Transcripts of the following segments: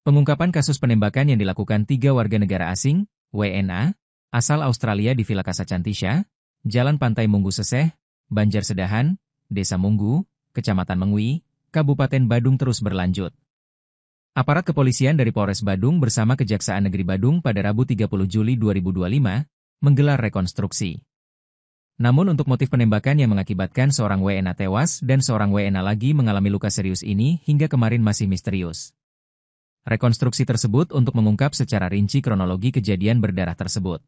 Pengungkapan kasus penembakan yang dilakukan 3 warga negara asing, WNA, asal Australia di Villa Casa Cantisha, Jalan Pantai Munggu Seseh, Banjar Sedahan, Desa Munggu, Kecamatan Mengwi, Kabupaten Badung terus berlanjut. Aparat kepolisian dari Polres Badung bersama Kejaksaan Negeri Badung pada Rabu 30 Juli 2025 menggelar rekonstruksi. Namun untuk motif penembakan yang mengakibatkan seorang WNA tewas dan seorang WNA lagi mengalami luka serius ini hingga kemarin masih misterius. Rekonstruksi tersebut untuk mengungkap secara rinci kronologi kejadian berdarah tersebut.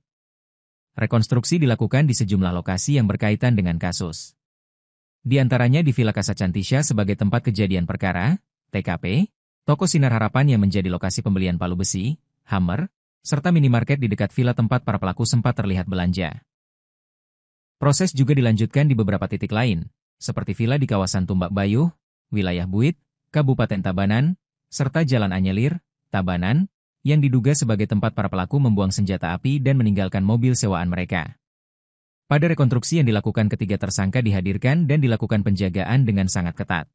Rekonstruksi dilakukan di sejumlah lokasi yang berkaitan dengan kasus. Di antaranya di Villa Casa Cantisha sebagai tempat kejadian perkara, TKP, toko Sinar Harapan yang menjadi lokasi pembelian palu besi, hammer, serta minimarket di dekat villa tempat para pelaku sempat terlihat belanja. Proses juga dilanjutkan di beberapa titik lain, seperti villa di kawasan Tumbak Bayuh, wilayah Buit, Kabupaten Tabanan, serta Jalan Anyelir, Tabanan, yang diduga sebagai tempat para pelaku membuang senjata api dan meninggalkan mobil sewaan mereka. Pada rekonstruksi yang dilakukan ketiga tersangka dihadirkan dan dilakukan penjagaan dengan sangat ketat.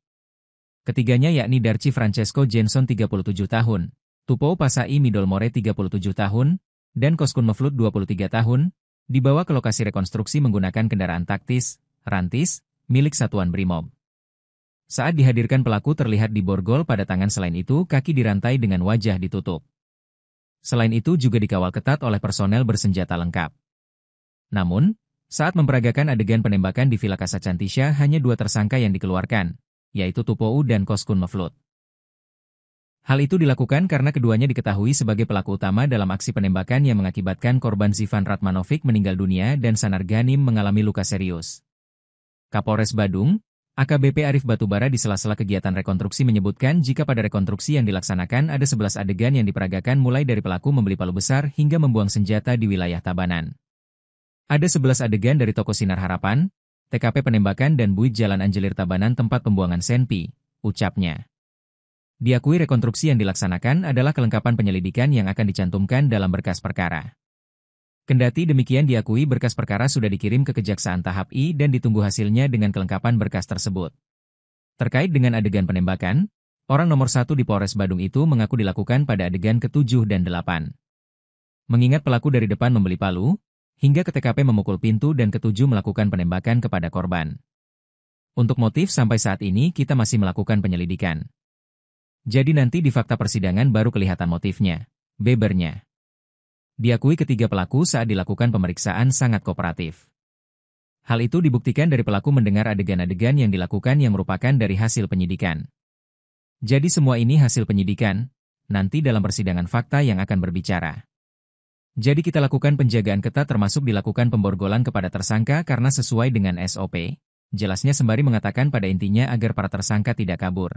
Ketiganya yakni Darci Francesco Jenson 37 tahun, Tupo Pasai Midolmore 37 tahun, dan Koskun Meflut 23 tahun, dibawa ke lokasi rekonstruksi menggunakan kendaraan taktis, rantis, milik Satuan Brimob. Saat dihadirkan pelaku terlihat diborgol pada tangan, selain itu kaki dirantai dengan wajah ditutup. Selain itu juga dikawal ketat oleh personel bersenjata lengkap. Namun, saat memperagakan adegan penembakan di Villa Casa Cantisha hanya 2 tersangka yang dikeluarkan, yaitu Tupou dan Koskun Meflut. Hal itu dilakukan karena keduanya diketahui sebagai pelaku utama dalam aksi penembakan yang mengakibatkan korban Zivan Ratmanovic meninggal dunia dan Sanar Ganim mengalami luka serius. Kapolres Badung, AKBP Arif Batubara di sela-sela kegiatan rekonstruksi menyebutkan jika pada rekonstruksi yang dilaksanakan ada 11 adegan yang diperagakan mulai dari pelaku membeli palu besar hingga membuang senjata di wilayah Tabanan. Ada 11 adegan dari toko Sinar Harapan, TKP penembakan dan Buit Jalan Anjelir Tabanan tempat pembuangan senpi, ucapnya. Diakui rekonstruksi yang dilaksanakan adalah kelengkapan penyelidikan yang akan dicantumkan dalam berkas perkara. Kendati demikian diakui berkas perkara sudah dikirim ke Kejaksaan Tahap I dan ditunggu hasilnya dengan kelengkapan berkas tersebut. Terkait dengan adegan penembakan, orang nomor 1 di Polres Badung itu mengaku dilakukan pada adegan ke-7 dan 8. Mengingat pelaku dari depan membeli palu, hingga ke TKP memukul pintu dan ke-7 melakukan penembakan kepada korban. Untuk motif sampai saat ini kita masih melakukan penyelidikan. Jadi nanti di fakta persidangan baru kelihatan motifnya, bebernya. Diakui ketiga pelaku saat dilakukan pemeriksaan sangat kooperatif. Hal itu dibuktikan dari pelaku mendengar adegan-adegan yang dilakukan yang merupakan dari hasil penyidikan. Jadi semua ini hasil penyidikan, nanti dalam persidangan fakta yang akan berbicara. Jadi kita lakukan penjagaan ketat termasuk dilakukan pemborgolan kepada tersangka karena sesuai dengan SOP, jelasnya sembari mengatakan pada intinya agar para tersangka tidak kabur.